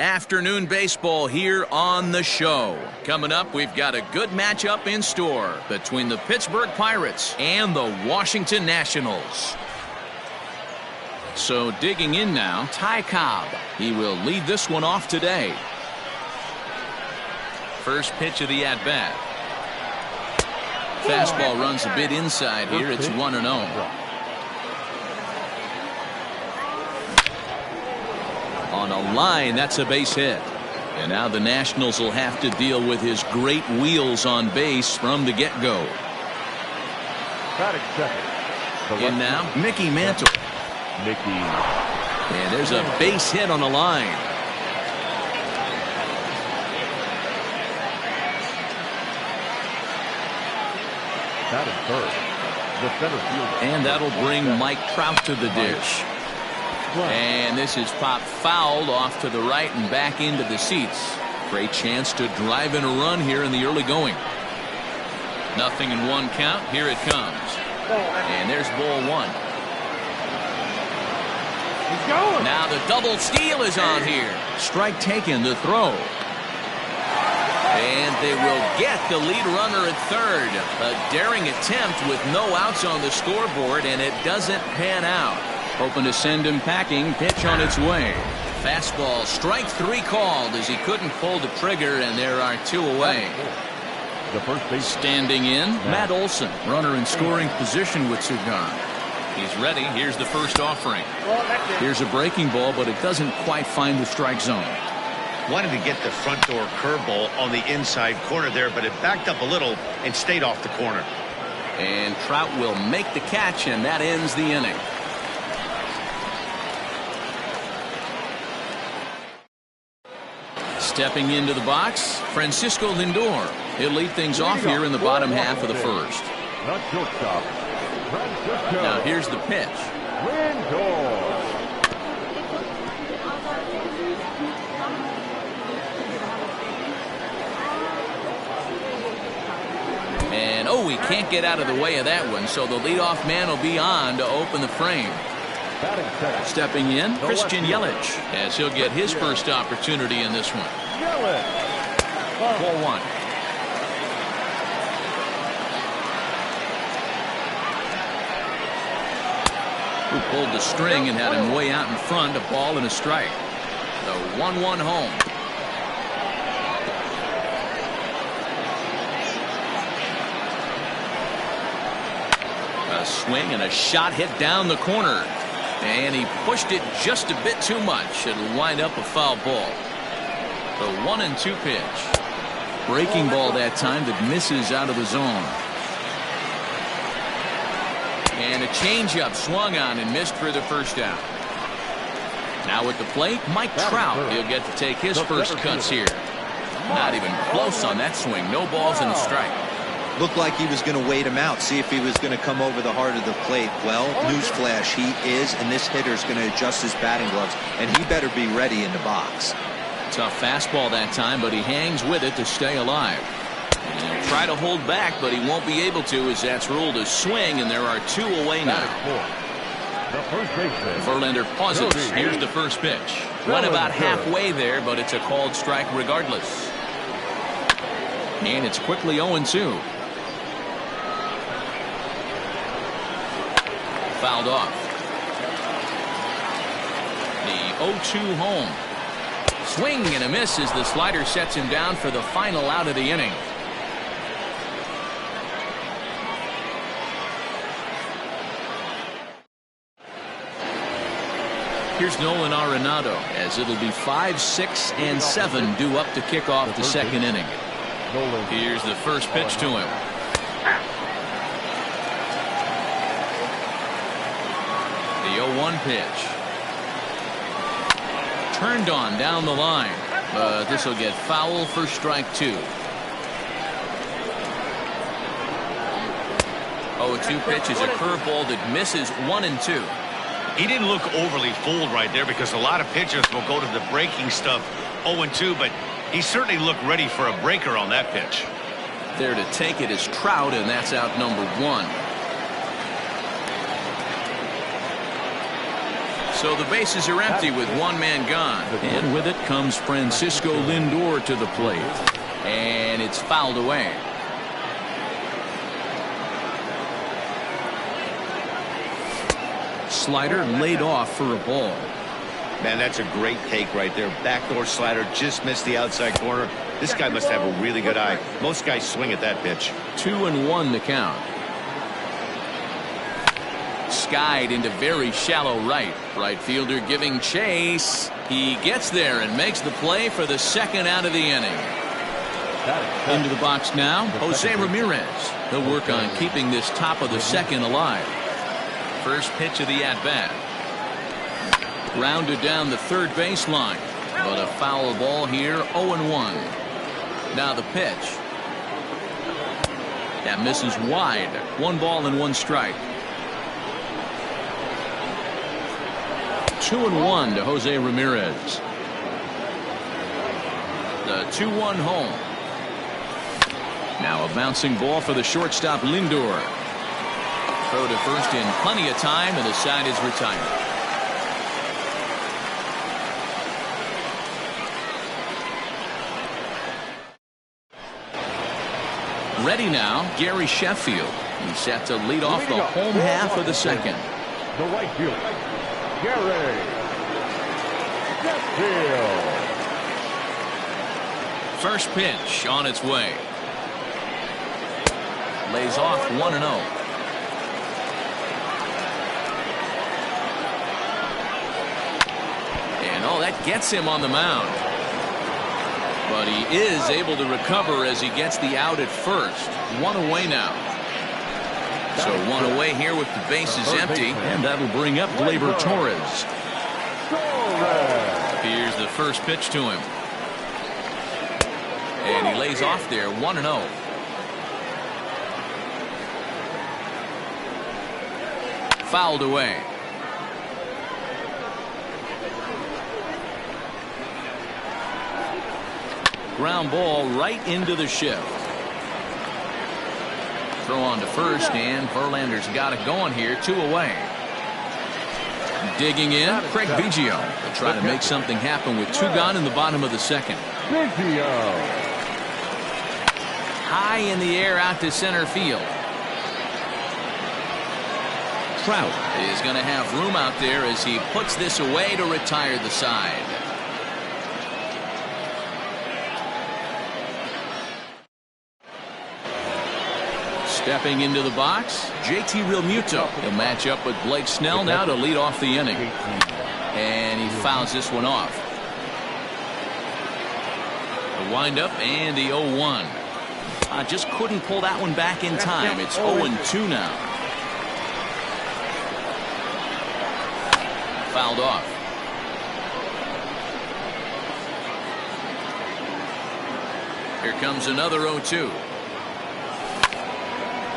Afternoon baseball here on the show. Coming up, we've got a good matchup in store between the Pittsburgh Pirates and the Washington Nationals. So digging in now, Ty Cobb. He will lead this one off today. First pitch of the at-bat. Fastball runs a bit inside here. It's 1-0. On a line, that's a base hit. And now the Nationals will have to deal with his great wheels on base from the get-go. In now, Mickey Mantle. And there's a base hit on the line. And that'll bring Mike Trout to the dish. And this is popped fouled off to the right and back into the seats. Great chance to drive in a run here in the early going. 0-1 count. Here it comes. And there's ball one. Now the double steal is on here. Strike taken, the throw. And they will get the lead runner at third. A daring attempt with no outs on the scoreboard, and it doesn't pan out. Hoping to send him packing. Pitch on its way. Fastball, strike three called as he couldn't pull the trigger, and there are two away. The first base standing in, Matt Olson, runner in scoring position with Cigar. He's ready. Here's the first offering. Here's a breaking ball, but it doesn't quite find the strike zone. Wanted to get the front door curveball on the inside corner there, but it backed up a little and stayed off the corner. And Trout will make the catch, and that ends the inning. Stepping into the box, Francisco Lindor. He'll lead things off here in the bottom half of the first. Now here's the pitch. And oh, he can't get out of the way of that one, so the leadoff man will be on to open the frame. Stepping in, Christian Yelich, as he'll get his first opportunity in this one. 4-1. Who pulled the string and had him way out in front, a ball and a strike. The 1-1 home. A swing and a shot hit down the corner. And he pushed it just a bit too much. It'll wind up a foul ball. The 1-2 pitch. Breaking ball that time that misses out of the zone. And a changeup swung on and missed for the first out. Now at the plate, Mike Trout. He'll get to take his first cuts here. Not even close on that swing. No balls and a strike. Looked like he was going to wait him out, see if he was going to come over the heart of the plate. Well, newsflash, he is, and this hitter's going to adjust his batting gloves, and he better be ready in the box. Tough fastball that time, but he hangs with it to stay alive. And he'll try to hold back, but he won't be able to, as that's ruled a swing, and there are two away now. Verlander pauses. Here's the first pitch. Went about halfway there, but it's a called strike regardless. And it's quickly 0-2. Fouled off. The 0-2 home. Swing and a miss as the slider sets him down for the final out of the inning. Here's Nolan Arenado as it'll be 5, 6, and 7 due up to kick off the second inning. Here's the first pitch to him. The 0-1 pitch. Turned on down the line, but this will get foul for strike two. 0-2 pitch is a curveball that misses 1-2. He didn't look overly fooled right there because a lot of pitchers will go to the breaking stuff 0-2, but he certainly looked ready for a breaker on that pitch. There to take it is Trout, and that's out number one. So the bases are empty with one man gone. And with it comes Francisco Lindor to the plate. And it's fouled away. Slider laid off for a ball. Man, that's a great take right there. Backdoor slider just missed the outside corner. This guy must have a really good eye. Most guys swing at that pitch. 2-1 the count. Skied into very shallow right. Right fielder giving chase. He gets there and makes the play for the second out of the inning. Into the box now, Jose Ramirez. He'll work on keeping this top of the second alive. First pitch of the at-bat. Grounded down the third baseline. But a foul ball here, 0-1. Now the pitch. That misses wide. 1 ball and 1 strike. 2-1 to Jose Ramirez. The 2-1 home. Now a bouncing ball for the shortstop Lindor. Throw to first in plenty of time, and the side is retired. Ready now, Gary Sheffield. He's set to lead off the home half of the second. The right fielder, Gary Sheffield. First pitch on its way. Lays off 1-0. And oh, that gets him on the mound. But he is able to recover as he gets the out at first. 1 away now. So 1 away here with the bases empty. And that'll bring up Gleyber Torres. Here's the first pitch to him. And he lays off there, 1-0. Fouled away. Ground ball right into the shift. Throw on to first, and Verlander's got it going here, 2 away. Digging in, Craig Biggio. They'll try to make something happen with 2 gone in the bottom of the second. Biggio. High in the air out to center field. Trout is going to have room out there as he puts this away to retire the side. Stepping into the box, JT Realmuto. He'll match up with Blake Snell now to lead off the inning. And he fouls this one off. The windup and the 0-1. Just couldn't pull that one back in time. It's 0-2 now. Fouled off. Here comes another 0-2.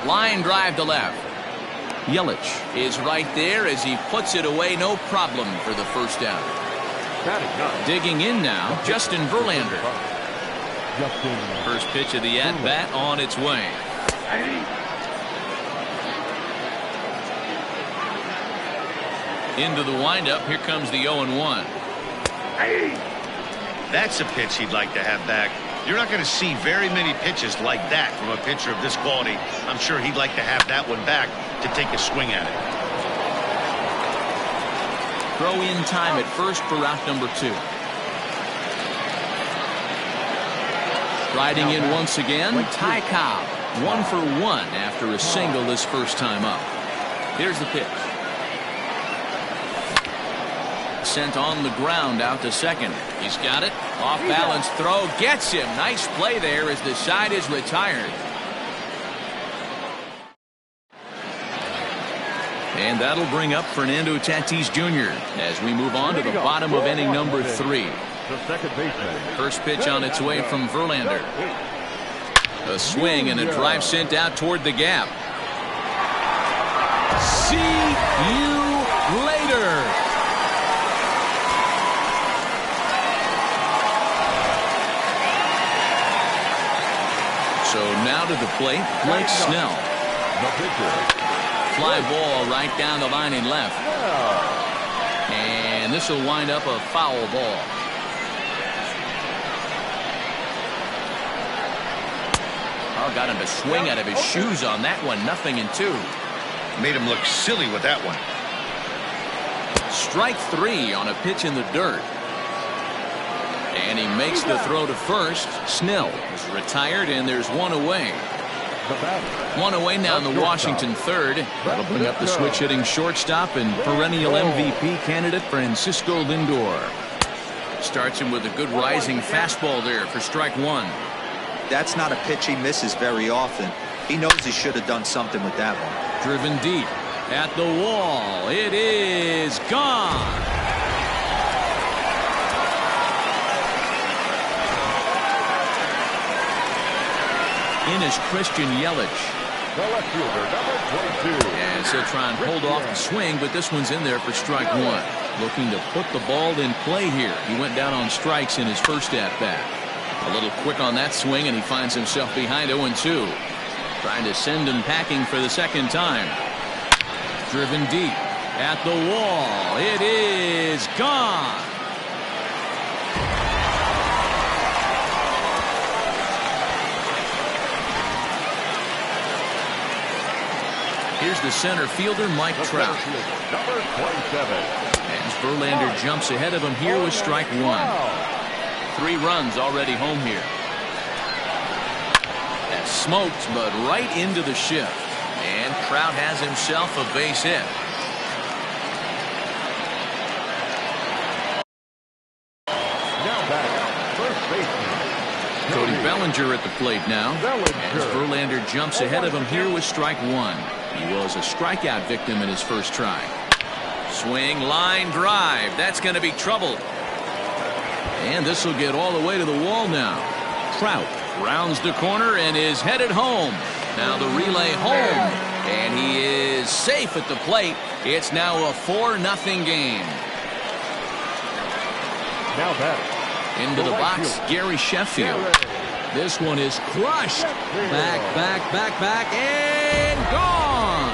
Line drive to left. Yelich is right there as he puts it away, no problem for the first down. Digging in now, Justin Verlander. First pitch of the at-bat on its way. Into the windup, here comes the 0-1. That's a pitch he'd like to have back. You're not going to see very many pitches like that from a pitcher of this quality. I'm sure he'd like to have that one back to take a swing at it. Throw in time at first for route number 2. Riding in once again, Ty Cobb. 1 for 1 after a single this first time up. Here's the pitch. Sent on the ground out to second. He's got it. Off balance throw gets him. Nice play there as the side is retired. And that'll bring up Fernando Tatis Jr. as we move on to the bottom of inning number 3. First pitch on its way from Verlander. A swing and a drive sent out toward the gap. See you later. So now to the plate, Blake Snell. Fly ball right down the line in left. And And this will wind up a foul ball. Oh, got him to swing out of his shoes on that one. 0-2. Made him look silly with that one. Strike 3 on a pitch in the dirt. And he makes the throw to first. Snell is retired, and there's one away. One away now in the Washington third. That'll bring up the switch-hitting shortstop and perennial MVP candidate Francisco Lindor. Starts him with a good rising fastball there for strike 1. That's not a pitch he misses very often. He knows he should have done something with that one. Driven deep at the wall. It is gone. In is Christian Yelich. The left fielder, number 22. And he'll try and hold off the swing, but this one's in there for strike 1. Looking to put the ball in play here. He went down on strikes in his first at-bat. A little quick on that swing, and he finds himself behind 0-2. Trying to send him packing for the second time. Driven deep at the wall. It is gone. Here's the center fielder, Mike Trout. Number 27. As Verlander jumps ahead of him here with strike 1. 3 runs already home here. That's smoked, but right into the shift. And Trout has himself a base hit. Now back, first baseman. Cody Bellinger at the plate now. As Verlander jumps ahead of him here with strike 1. He was a strikeout victim in his first try. Swing, line drive. That's going to be trouble. And this will get all the way to the wall now. Trout rounds the corner and is headed home. Now the relay home. And he is safe at the plate. It's now a 4-0 game. Now back. Into the box, Gary Sheffield. This one is crushed. Back, and gone.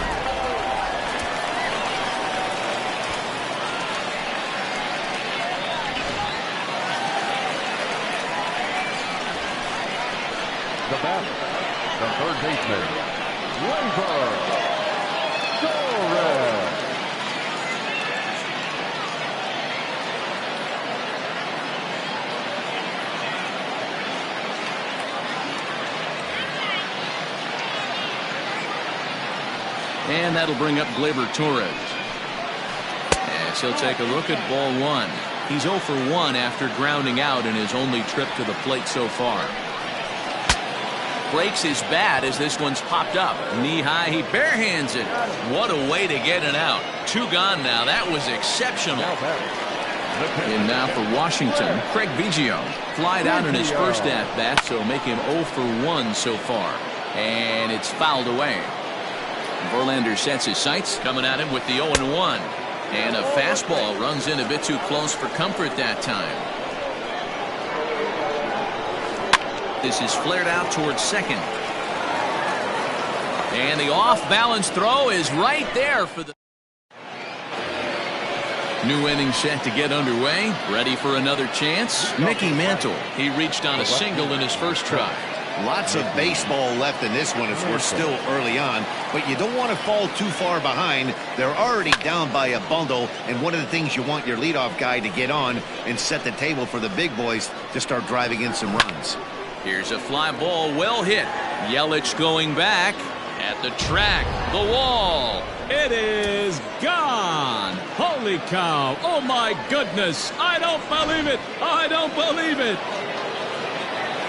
The batter, the third baseman, Gleyber Torres. And that'll bring up Gleyber Torres. As he'll take a look at ball 1. He's 0 for 1 after grounding out in his only trip to the plate so far. Breaks his bat as this one's popped up. Knee high, he barehands it. What a way to get it out. 2 gone now. That was exceptional. And now for Washington, Craig Biggio. Flied out in his first at-bat, so make him 0 for 1 so far. And it's fouled away. Verlander sets his sights, coming at him with the 0-1. And a fastball runs in a bit too close for comfort that time. This is flared out towards second. And the off-balance throw is right there for the... New inning set to get underway. Ready for another chance. Mickey Mantle. He reached on a single in his first try. Lots of baseball left in this one as we're still early on, but you don't want to fall too far behind. They're already down by a bundle, and one of the things you want your leadoff guy to get on and set the table for the big boys to start driving in some runs. Here's a fly ball, well hit. Yelich going back at the track, the wall. It is gone. Holy cow. Oh, my goodness. I don't believe it. I don't believe it.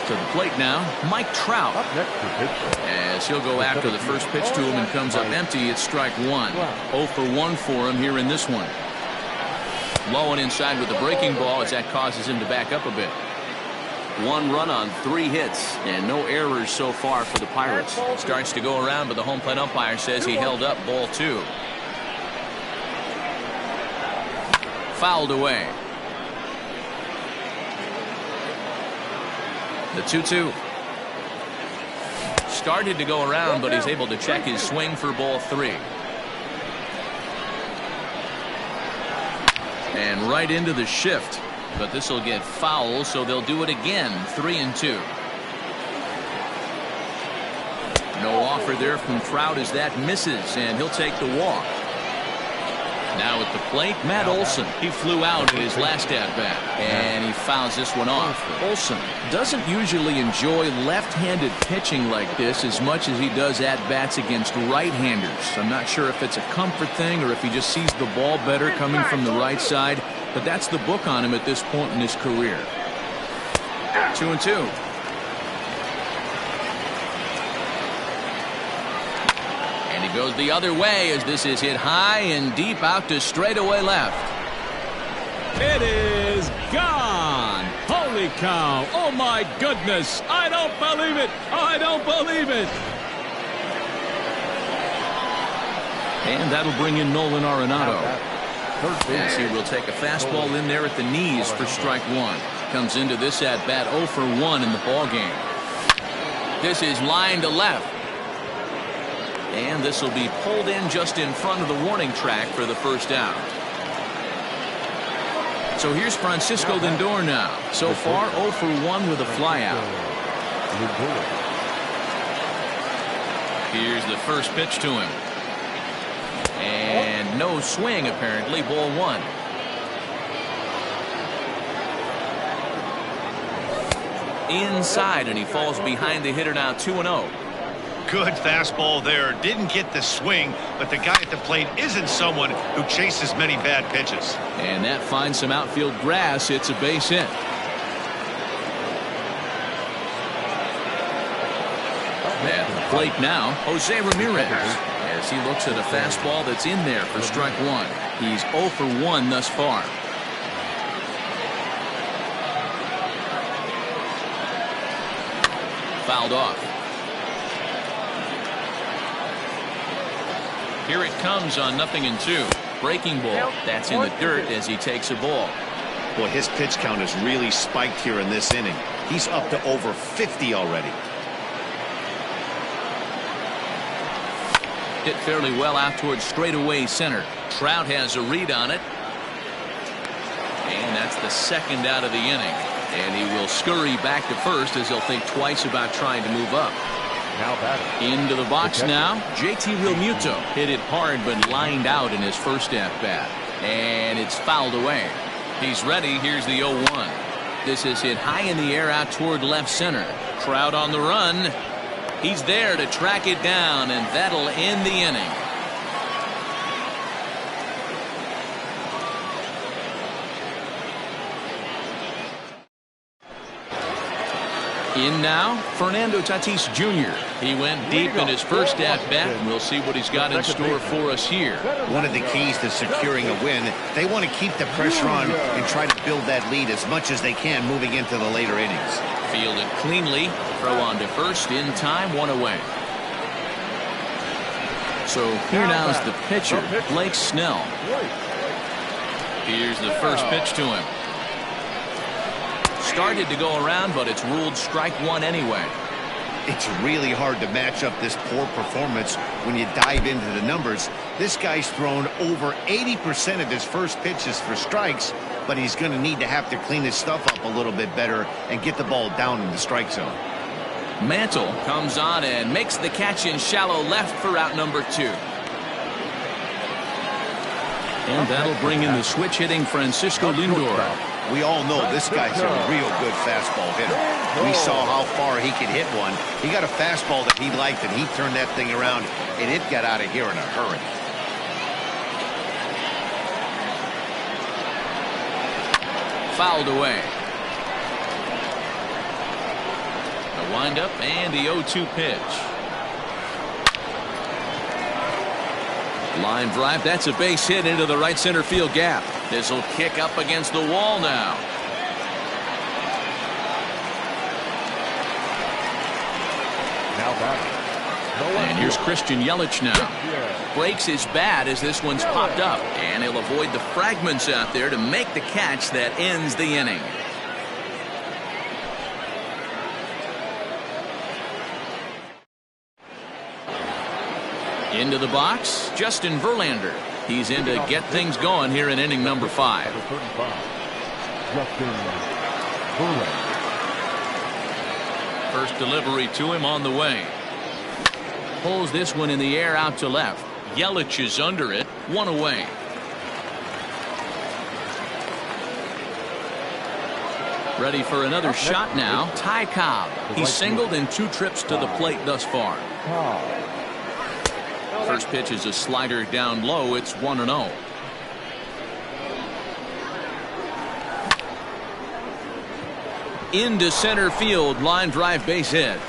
To the plate now, Mike Trout. Up next to pitch. As he'll go after the first pitch to him and comes up empty, it's strike 1. 0 for 1 for him here in this one. Low and inside with the breaking ball as that causes him to back up a bit. 1 run on 3 hits and no errors so far for the Pirates. Starts to go around, but the home plate umpire says he held up ball 2. Fouled away. The 2-2. Started to go around, but he's able to check his swing for ball 3. And right into the shift. But this will get foul, so they'll do it again. 3-2. No offer there from Trout as that misses, and he'll take the walk. Now at the plate, Matt Olson. He flew out in his last at-bat, and he fouls this one off. Olson doesn't usually enjoy left-handed pitching like this as much as he does at-bats against right-handers. I'm not sure if it's a comfort thing or if he just sees the ball better coming from the right side, but that's the book on him at this point in his career. 2-2. Goes the other way as this is hit high and deep out to straightaway left. It is gone. Holy cow. Oh my goodness. I don't believe it. I don't believe it. And that'll bring in Nolan Arenado. As he will take a fastball in there at the knees for strike one. Comes into this at bat 0 for 1 in the ball game. This is line to left. And this will be pulled in just in front of the warning track for the first out. So here's Francisco Lindor now. So far 0 for 1 with a flyout. Here's the first pitch to him. And no swing apparently. Ball 1. Inside, and he falls behind the hitter now 2-0. Good fastball there. Didn't get the swing, but the guy at the plate isn't someone who chases many bad pitches. And that finds some outfield grass. It's a base hit. At the plate now, Jose Ramirez. As he looks at a fastball that's in there for strike one. He's 0 for 1 thus far. Fouled off. Here it comes on 0-2. Breaking ball. That's in the dirt as he takes a ball. Boy, his pitch count has really spiked here in this inning. He's up to over 50 already. Hit fairly well out towards straightaway center. Trout has a read on it. And that's the second out of the inning. And he will scurry back to first as he'll think twice about trying to move up. Now batting. Into the box now. JT Realmuto hit it hard but lined out in his first at-bat. And it's fouled away. He's ready. Here's the 0-1. This is hit high in the air out toward left center. Trout on the run. He's there to track it down, and that'll end the inning. In now, Fernando Tatis Jr. He went deep in his first at-bat, and we'll see what he's got in store for us here. One of the keys to securing a win, they want to keep the pressure on and try to build that lead as much as they can moving into the later innings. Fielded cleanly, throw on to first in time, 1 away. So here now is the pitcher, Blake Snell. Here's the first pitch to him. Started to go around, but it's ruled strike one anyway. It's really hard to match up this poor performance when you dive into the numbers. This guy's thrown over 80% of his first pitches for strikes, but he's going to need to have to clean his stuff up a little bit better and get the ball down in the strike zone. Mantle comes on and makes the catch in shallow left for out number 2. And that'll bring in the switch hitting Francisco Lindor. We all know this guy's a real good fastball hitter. We saw how far he could hit one. He got a fastball that he liked, and he turned that thing around, and it got out of here in a hurry. Fouled away. The windup and the 0-2 pitch. Line drive. That's a base hit into the right center field gap. This will kick up against the wall now. Now batting. And here's Christian Yelich now. Breaks his bat as this one's popped up. And he'll avoid the fragments out there to make the catch that ends the inning. Into the box, Justin Verlander. He's in to get things going here in inning number 5. First delivery to him on the way. Pulls this one in the air out to left. Yelich is under it. 1 away. Ready for another shot now. Ty Cobb. He's singled in 2 trips to the plate thus far. First pitch is a slider down low. It's 1-0. Into center field. Line drive base hit.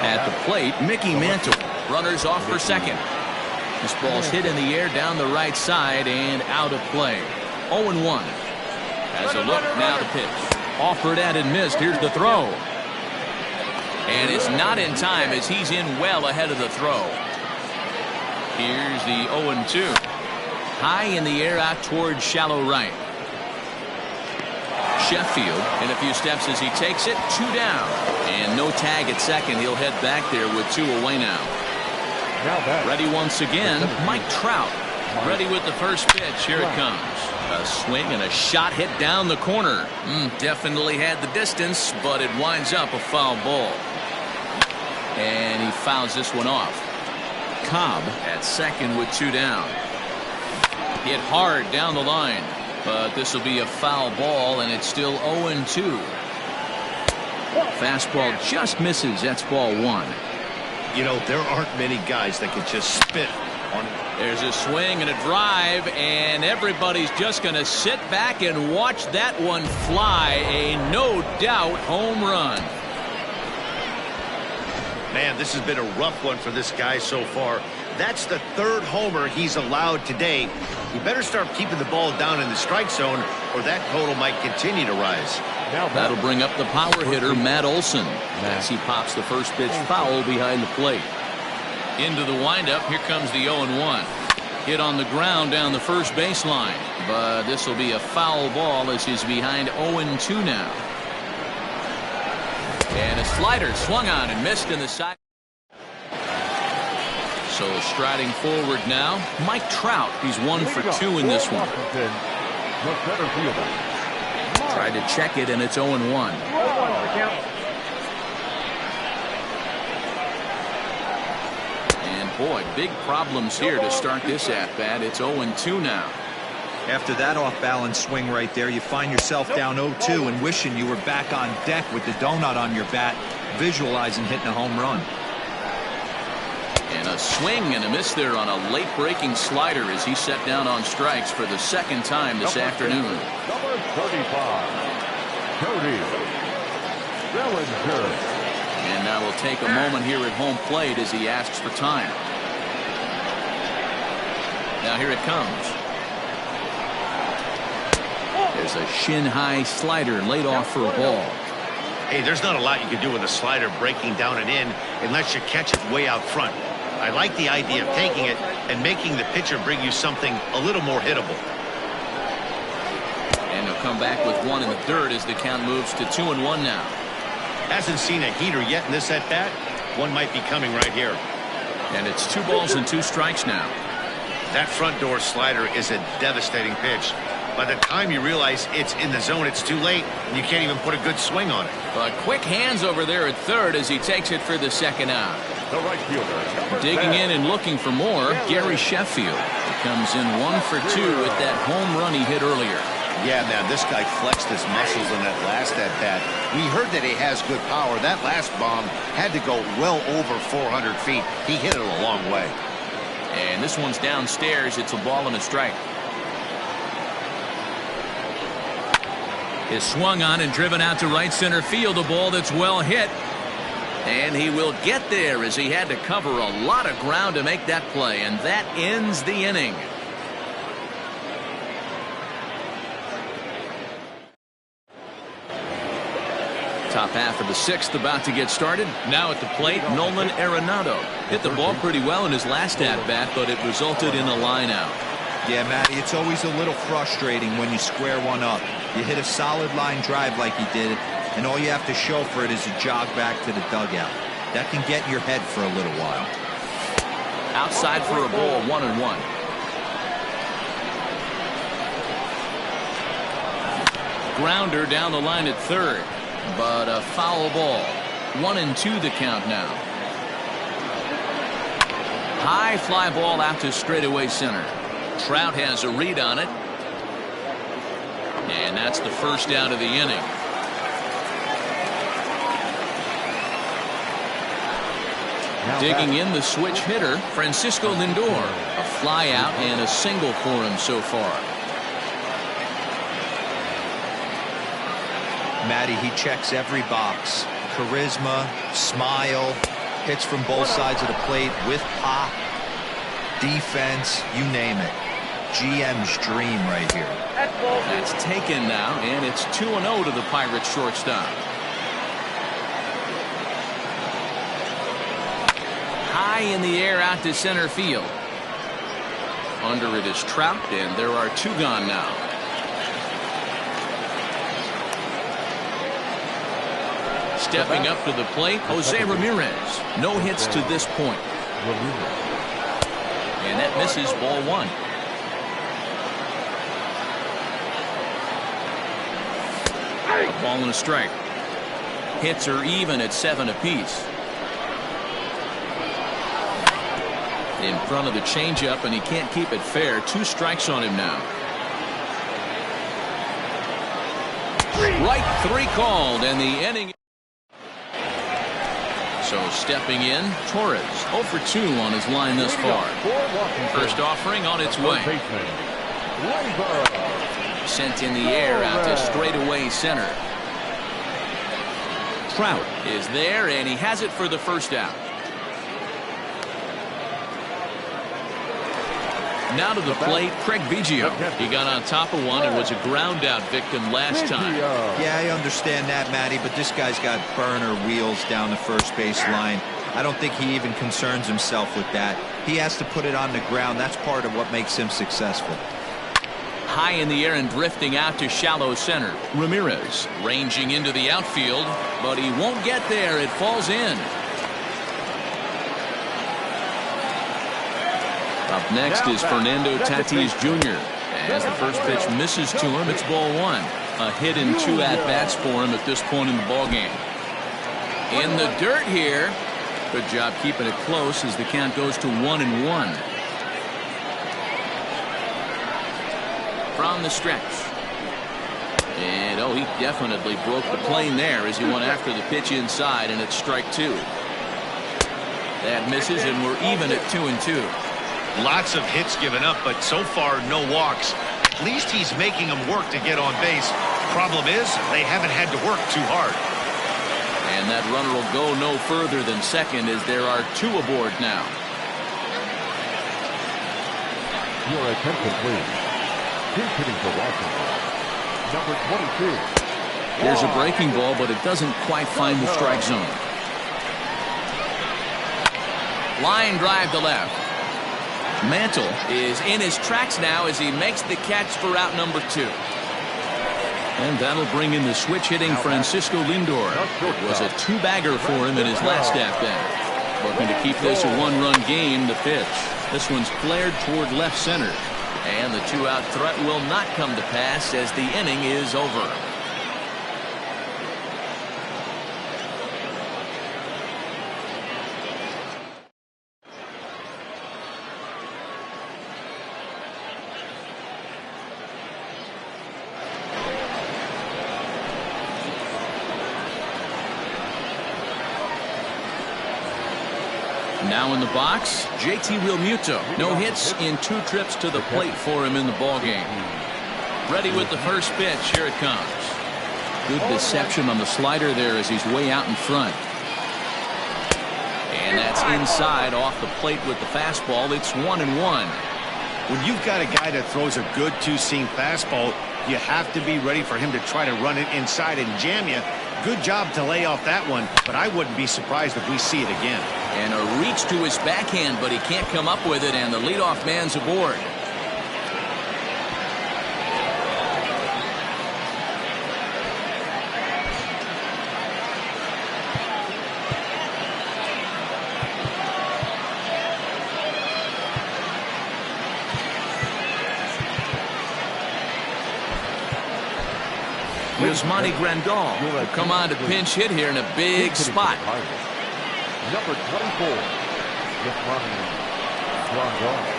At the plate, Mickey Mantle. Runners off for second. This ball's hit in the air down the right side and out of play. 0-1. Has a look, now the pitch. Offered and missed. Here's the throw. And it's not in time as he's in well ahead of the throw. Here's the 0-2. High in the air out towards shallow right. Sheffield in a few steps as he takes it. 2 down. And no tag at second. He'll head back there with 2 away now. Ready once again, Mike Trout. Ready with the first pitch. Here it comes. A swing and a shot hit down the corner. Definitely had the distance, but it winds up a foul ball. And he fouls this one off. Cobb at second with 2 down. Hit hard down the line, but this will be a foul ball, and it's still 0-2. Fastball just misses. That's ball 1. You know, there aren't many guys that can just spit on it. There's a swing and a drive, and everybody's just going to sit back and watch that one fly. A no doubt home run. Man, this has been a rough one for this guy so far. That's the 3rd homer he's allowed today. He better start keeping the ball down in the strike zone, or that total might continue to rise. That'll bring up the power hitter, Matt Olson, as he pops the first pitch foul behind the plate. Into the windup, here comes the 0-1. Hit on the ground down the first baseline, but this will be a foul ball as he's behind 0-2 now. And a slider swung on and missed in the side. So striding forward now, Mike Trout. He's 1 for 2 in this one. Tried to check it, and it's 0-1. And boy, big problems here to start this at-bat. It's 0-2 now. After that off-balance swing right there, you find yourself down 0-2 and wishing you were back on deck with the donut on your bat, visualizing hitting a home run. And a swing and a miss there on a late-breaking slider as he set down on strikes for the 2nd time this afternoon. Number 35, Cody Bellinger. And now we'll take a moment here at home plate as he asks for time. Now here it comes. There's a shin-high slider laid off for a ball. Hey, there's not a lot you can do with a slider breaking down and in unless you catch it way out front. I like the idea of taking it and making the pitcher bring you something a little more hittable. And he'll come back with 1 in the 3rd as the count moves to 2-1 now. Hasn't seen a heater yet in this at-bat. One might be coming right here. And it's 2 balls and 2 strikes now. That front door slider is a devastating pitch. By the time you realize it's in the zone, it's too late, and you can't even put a good swing on it. But quick hands over there at 3rd as he takes it for the 2nd out. The right fielder. Digging in and looking for more, Gary Sheffield. He comes in 1 for 2 with that home run he hit earlier. Yeah, man, this guy flexed his muscles in that last at-bat. We heard that he has good power. That last bomb had to go well over 400 feet. He hit it a long way. And this one's downstairs. It's a ball and a strike. Is swung on and driven out to right center field. A ball that's well hit. And he will get there as he had to cover a lot of ground to make that play. And that ends the inning. Top half of the 6th about to get started. Now at the plate, Nolan Arenado. Hit the ball pretty well in his last at-bat, but it resulted in a line out. Yeah, Matty, it's always a little frustrating when you square one up. You hit a solid line drive like he did, and all you have to show for it is a jog back to the dugout. That can get in your head for a little while. Outside for a ball, 1-1. Grounder down the line at third, but a foul ball. 1-2 the count now. High fly ball out to straightaway center. Trout has a read on it. And that's the first out of the inning. Digging in the switch hitter, Francisco Lindor. A fly out and a single for him so far. Matty, he checks every box. Charisma, smile, hits from both sides of the plate with pop, defense, you name it. GM's dream right here. That's taken now, and it's 2-0 to the Pirates shortstop. High in the air out to center field. Under it is Trout, and there are 2 gone now. Stepping up to the plate, Jose Ramirez. No hits to this point. And that misses, ball 1. A ball and a strike. Hits are even at 7 apiece. In front of the changeup, and he can't keep it fair. 2 strikes on him now. Right 3 called, and the inning. So stepping in, Torres 0 for 2 on his line thus far. First offering on its way. Sent in the air out to straightaway center. Trout is there, and he has it for the first out. Now to the plate, Craig Biggio. He got on top of one and was a ground out victim last time. Yeah, I understand that, Matty, but this guy's got burner wheels down the first base line. I don't think he even concerns himself with that. He has to put it on the ground. That's part of what makes him successful. High in the air and drifting out to shallow center. Ramirez ranging into the outfield, but he won't get there. It falls in. Up next is Fernando Tatis Jr. As the first pitch misses to him, it's ball 1. A hit and 2 at-bats for him at this point in the ballgame. In the dirt here. Good job keeping it close as the count goes to 1-1. From the stretch. And, he definitely broke the plane there as he went after the pitch inside, and it's strike 2. That misses, and we're even at 2-2. Lots of hits given up, but so far no walks. At least he's making them work to get on base. Problem is, they haven't had to work too hard. And that runner will go no further than second as there are 2 aboard now. Your attention, please. He's hitting for Washington. Number 22. Here's a breaking ball, but it doesn't quite find the strike zone. Line drive to left. Mantle is in his tracks now as he makes the catch for out number 2. And that'll bring in the switch hitting Francisco Lindor. It was a 2-bagger for him in his last at-bat. Looking to keep this a 1-run game. The pitch. This one's flared toward left center. And the 2-out threat will not come to pass as the inning is over. Now in the box, JT Realmuto. No hits in 2 trips to the plate for him in the ballgame. Ready with the first pitch. Here it comes. Good deception on the slider there as he's way out in front. And that's inside off the plate with the fastball. It's 1-1. When you've got a guy that throws a good 2-seam fastball, you have to be ready for him to try to run it inside and jam you. Good job to lay off that one, but I wouldn't be surprised if we see it again. And a reach to his backhand, but he can't come up with it, and the leadoff man's aboard. Yasmani Grandal will come on to pinch hit here in a big spot. Number 24, Yasmani Grandal.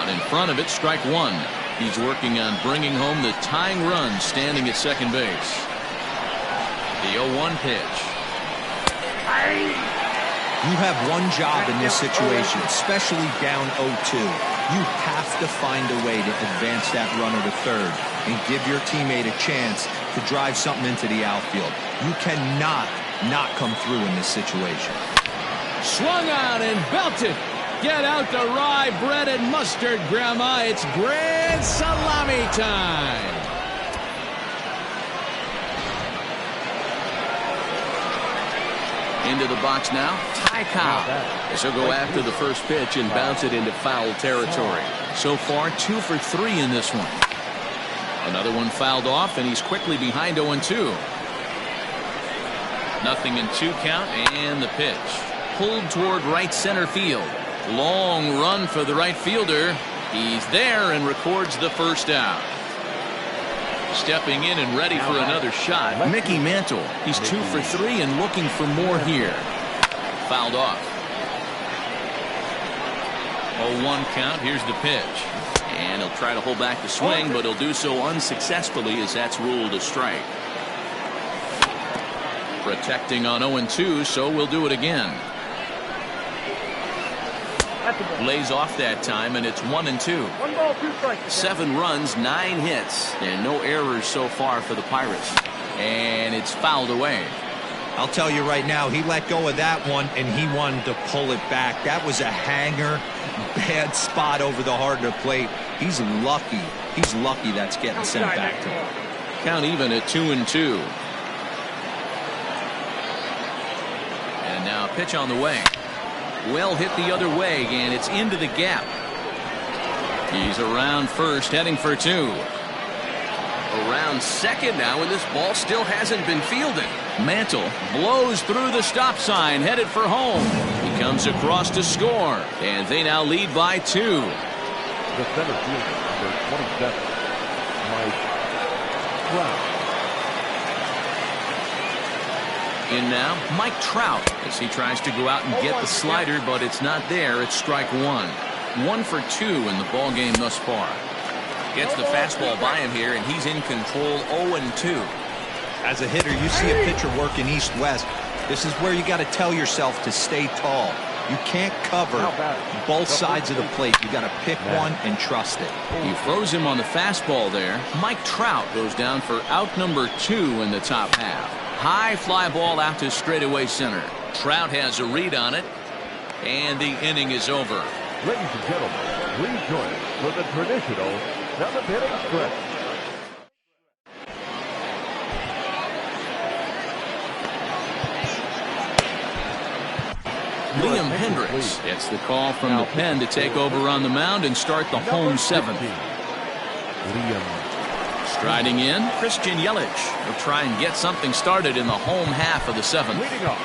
In front of it, strike one. He's working on bringing home the tying run, standing at second base. The 0-1 pitch. You have one job in this situation, especially down 0-2. You have to find a way to advance that runner to third and give your teammate a chance to drive something into the outfield. You cannot not come through in this situation. Swung on and belted. Get out the rye bread and mustard, Grandma. It's grand salami time. Into the box now, Ty Cobb. This will go after the first pitch and bounce it into foul territory. So far, 2 for 3 in this one. Another one fouled off, and he's quickly behind 0-2. Nothing in 2 count, and the pitch. Pulled toward right center field. Long run for the right fielder. He's there and records the first out. Stepping in and ready for another shot, Mickey Mantle. He's 2 for 3 and looking for more here. Fouled off. 0-1 count. Here's the pitch. And he'll try to hold back the swing, but he'll do so unsuccessfully as that's ruled a strike. Protecting on 0-2, so we'll do it again. Lays off that time, and it's 1-2. 7 runs, 9 hits, and no errors so far for the Pirates. And it's fouled away. I'll tell you right now, he let go of that one, and he wanted to pull it back. That was a hanger, bad spot over the heart of the plate. He's lucky. He's lucky that's getting sent back to him. Count even at 2-2. And now pitch on the way. Well hit the other way, and it's into the gap. He's around first, heading for 2. Around second now, and this ball still hasn't been fielded. Mantle blows through the stop sign, headed for home. He comes across to score, and they now lead by 2. The center fielder, number 27, Mike Trout. In now, Mike Trout, as he tries to go out and get the slider, but it's not there. It's strike 1. 1 for 2 in the ball game thus far. Gets the fastball by him here, and he's in control. 0-2. As a hitter, you see a pitcher working east-west. This is where you got to tell yourself to stay tall. You can't cover both sides of the plate. You got to pick one and trust it. He froze him on the fastball there. Mike Trout goes down for out number 2 in the top half. High fly ball out to straightaway center. Trout has a read on it, and the inning is over. Ladies and gentlemen, please join us for the traditional 7th-inning stretch. Liam Hendricks gets the call from the pen to take over on the mound and start the home 7th. Striding in, Christian Yelich will try and get something started in the home half of the 7th.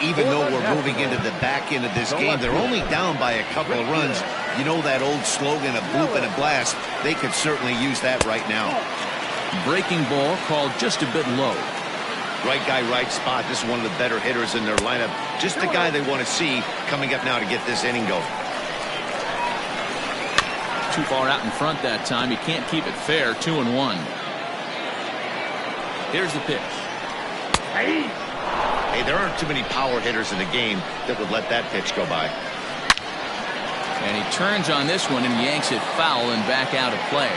Even though we're moving into the back end of this game, they're only down by a couple of runs. You know that old slogan, a bloop and a blast. They could certainly use that right now. Breaking ball called just a bit low. Right guy, right spot. This is one of the better hitters in their lineup. Just the guy they want to see coming up now to get this inning going. Too far out in front that time. He can't keep it fair. 2-1. Here's the pitch. Hey, there aren't too many power hitters in the game that would let that pitch go by. And he turns on this one and yanks it foul and back out of play.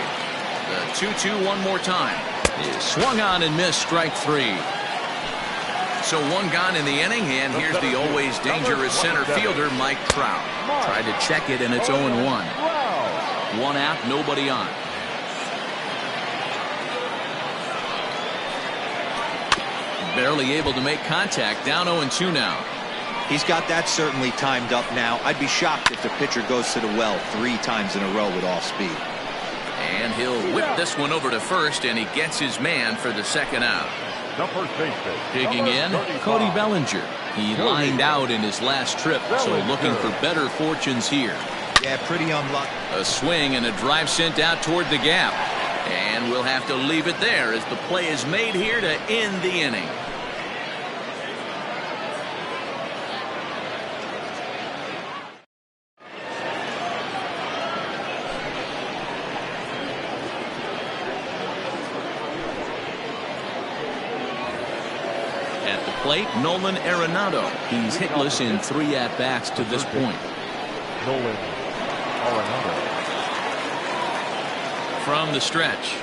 The 2-2 one more time. Is swung on and missed, strike 3. So 1 gone in the inning, and here's the always dangerous center fielder, Mike Trout. Tried to check it, and it's 0-1. 1 out, nobody on. Barely able to make contact. Down 0-2 now. He's got that certainly timed up now. I'd be shocked if the pitcher goes to the well 3 times in a row with off speed. And he'll whip this one over to first, and he gets his man for the second out. The first baseman. Digging in, Cody Bellinger. He lined out in his last trip, so looking for better fortunes here. Yeah, pretty unlucky. A swing and a drive sent out toward the gap. And we'll have to leave it there as the play is made here to end the inning. At the plate, Nolan Arenado. He's hitless in 3 at-bats to this point. Nolan Arenado. From the stretch.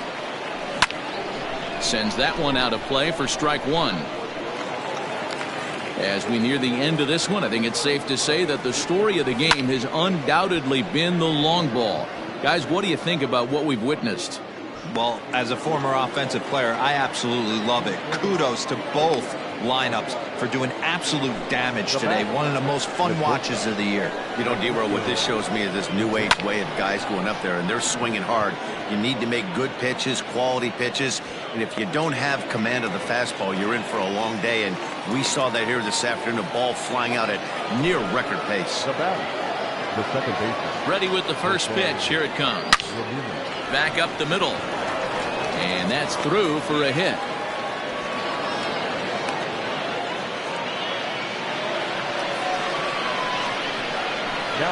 Sends that one out of play for strike 1. As we near the end of this one, I think it's safe to say that the story of the game has undoubtedly been the long ball. Guys, what do you think about what we've witnessed? Well, as a former offensive player, I absolutely love it. Kudos to both lineups for doing absolute damage today. One of the most fun watches of the year. You know, D-Roll, what this shows me is this new age way of guys going up there, and they're swinging hard. You need to make good pitches, quality pitches, and if you don't have command of the fastball, you're in for a long day, and we saw that here this afternoon, a ball flying out at near record pace. The batter, the second baseman. Ready with the first pitch. Here it comes. Back up the middle. And that's through for a hit.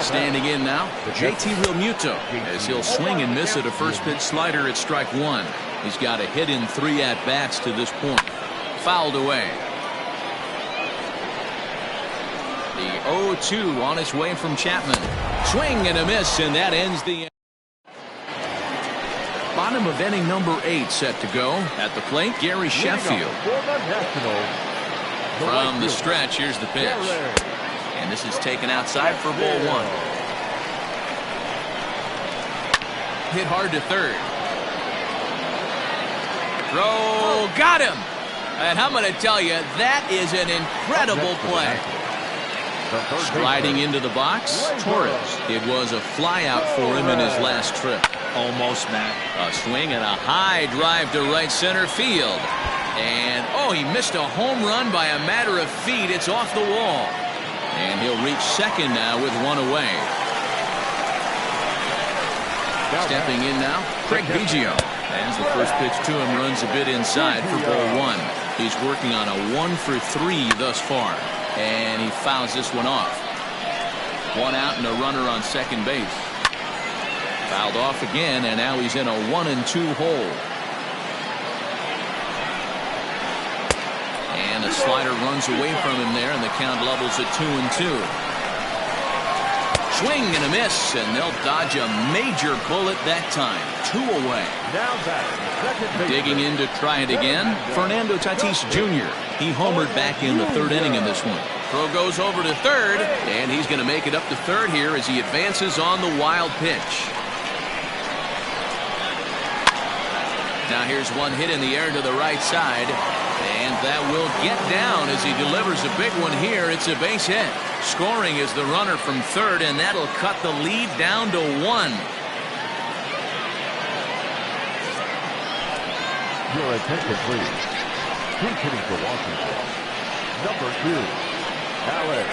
Standing in now, JT Realmuto, as he'll swing and miss at a first pitch slider at strike 1. He's got a hit in 3 at-bats to this point. Fouled away. The 0-2 on its way from Chapman. Swing and a miss, and that ends the inning. Bottom of inning number 8 set to go. At the plate, Gary Sheffield. From the stretch, here's the pitch. And this is taken outside for ball 1. Hit hard to third. Throw, got him. And I'm going to tell you, that is an incredible play. Striding into the box, Torres. It was a flyout for him in his last trip. Almost, Matt. A swing and a high drive to right center field. And, oh, he missed a home run by a matter of feet. It's off the wall. And he'll reach second now with 1 away. Stepping in now, Craig Biggio. As the first pitch to him runs a bit inside for ball 1. He's working on a 1 for 3 thus far. And he fouls this one off. 1 out and a runner on second base. Fouled off again, and now he's in a 1-2 hole. And a slider runs away from him there, and the count levels at 2-2. Swing and a miss, and they'll dodge a major bullet that time. 2 away. Digging in to try it again, Fernando Tatis Jr. He homered back in the 3rd inning in this one. Throw goes over to third, and he's going to make it up to third here as he advances on the wild pitch. Now here's one hit in the air to the right side, and that will get down as he delivers a big one here. It's a base hit. Scoring is the runner from third, and that'll cut the lead down to 1. Your attention, please. Who's hitting for Washington? Number 2, Alex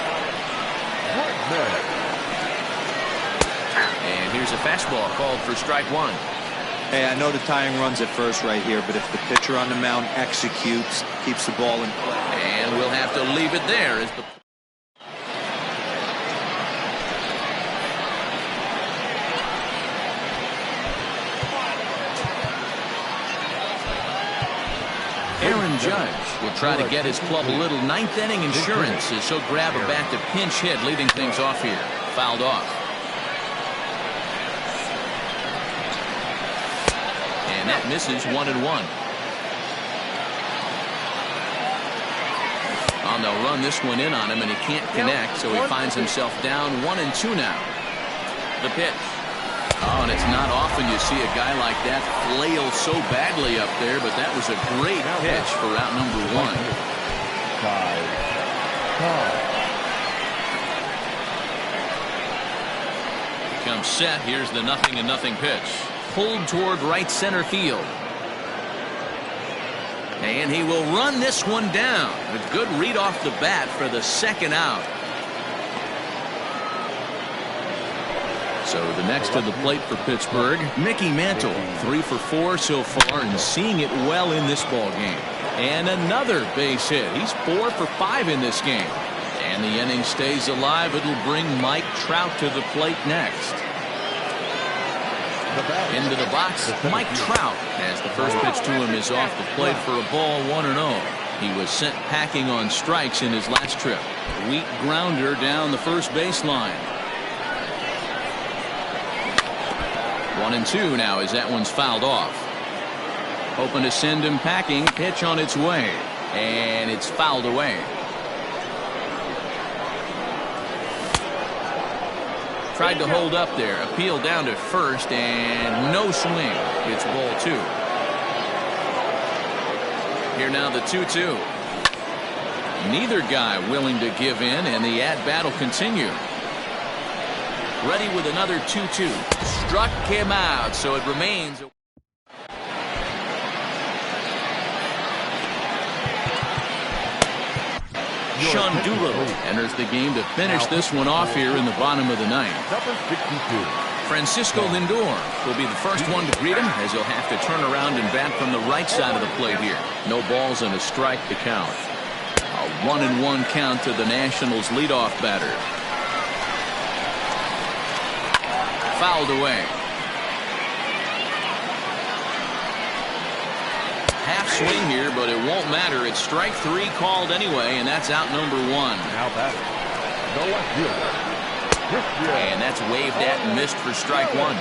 Woodman. And here's a fastball called for strike 1. Hey, I know the tying run's at first right here, but if the pitcher on the mound executes, keeps the ball in play. And we'll have to leave it there as the Aaron Judge will try to get his club a little 9th inning insurance as he'll grab a bat to pinch hit, leading things off here. Fouled off. And that misses 1-1. Oh, they'll run this one in on him, and he can't connect, so he finds himself down 1-2 now. The pitch. Oh, and it's not often you see a guy like that flail so badly up there, but that was a great pitch for out number one. 5. Comes set. Here's the 0-0 pitch. Pulled toward right center field. And he will run this one down. A good read off the bat for the second out. So the next to the plate for Pittsburgh, Mickey Mantle, 3 for 4 so far and seeing it well in this ball game. And another base hit. He's 4 for 5 in this game. And the inning stays alive. It'll bring Mike Trout to the plate next. Into the box, Mike Trout, as the first pitch to him is off the plate for a ball, 1-0. He was sent packing on strikes in his last trip. Weak grounder down the first baseline. 1-2 now as that one's fouled off. Hoping to send him packing. Pitch on its way. And it's fouled away. Tried to hold up there. Appeal down to first and no swing. It's ball 2. Here now the 2-2. Neither guy willing to give in, and the at-bat will continue. Ready with another 2-2. Struck him out, so it remains. Sean Doolittle enters the game to finish this one off here in the bottom of the ninth. Number 62. Francisco Lindor will be the first one to greet him, as he'll have to turn around and bat from the right side of the plate here. No balls and a strike to count. A 1-1 count to the Nationals' leadoff batter. Fouled away. Half swing here, but it won't matter. It's strike 3 called anyway, and that's out number 1. Now batting, the left fielder. And that's waved at and missed for strike 1.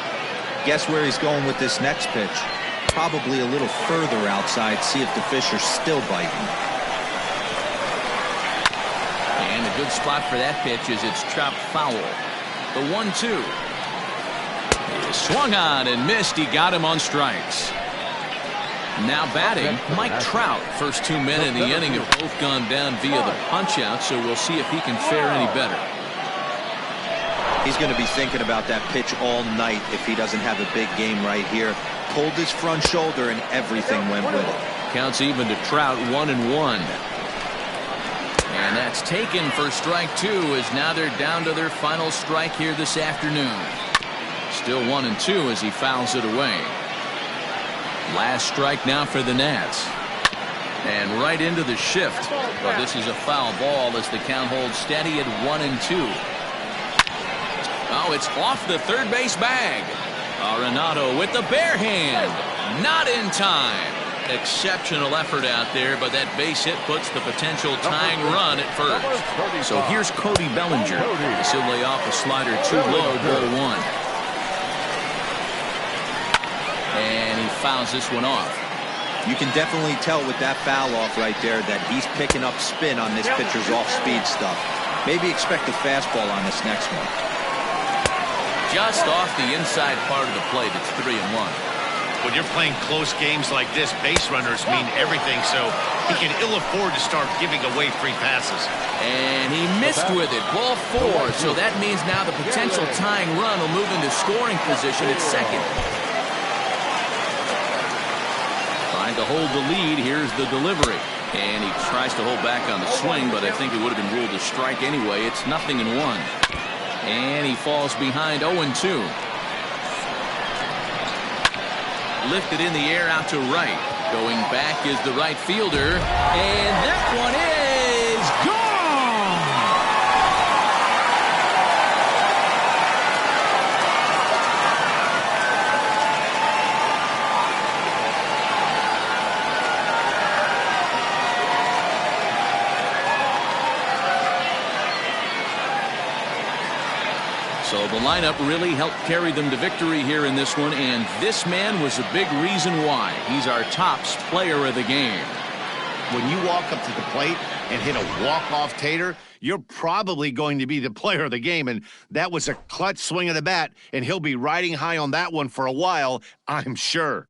Guess where he's going with this next pitch? Probably a little further outside. See if the fish are still biting. And a good spot for that pitch is it's chopped foul. The 1-2. He swung on and missed. He got him on strikes. Now batting, Mike Trout. First 2 men in the inning have both gone down via the punch-out, so we'll see if he can fare any better. He's going to be thinking about that pitch all night if he doesn't have a big game right here. Pulled his front shoulder and everything went with it. Counts even to Trout, 1-1. And that's taken for strike 2, as now they're down to their final strike here this afternoon. Still 1-2 as he fouls it away. Last strike now for the Nats. And right into the shift. But this is a foul ball as the count holds steady at 1-2. Oh, it's off the third base bag. Arenado with the bare hand. Not in time. Exceptional effort out there, but that base hit puts the potential tying run at first. So here's Cody Bellinger. He'll lay off a slider too low, ball 1. And he fouls this one off. You can definitely tell with that foul off right there that he's picking up spin on this pitcher's off-speed stuff. Maybe expect a fastball on this next one. Just off the inside part of the plate. It's 3-1. When you're playing close games like this, base runners mean everything, so he can ill afford to start giving away free passes. And he missed with it. Ball 4. So that means now the potential tying run will move into scoring position at second. Trying to hold the lead. Here's the delivery. And he tries to hold back on the swing, but I think it would have been ruled a strike anyway. It's 0-1. And he falls behind 0-2. Lifted in the air out to right. Going back is the right fielder. And that one is gone! So the lineup really helped carry them to victory here in this one, and this man was a big reason why. He's our top player of the game. When you walk up to the plate, and hit a walk-off tater, you're probably going to be the player of the game. And that was a clutch swing of the bat, and he'll be riding high on that one for a while, I'm sure.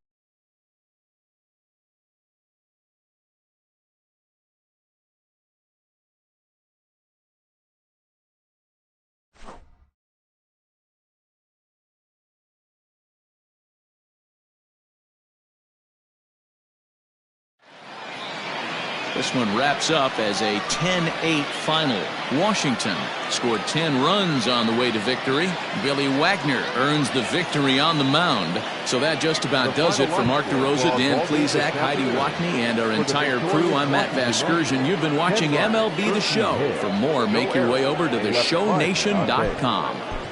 This one wraps up as a 10-8 final. Washington scored 10 runs on the way to victory. Billy Wagner earns the victory on the mound. So that just about does it for Mark DeRosa, Dan Plesac, Heidi Watney, and our entire crew. I'm Matt Vasgersian. You've been watching MLB The Show. For more, make your way over to theshownation.com.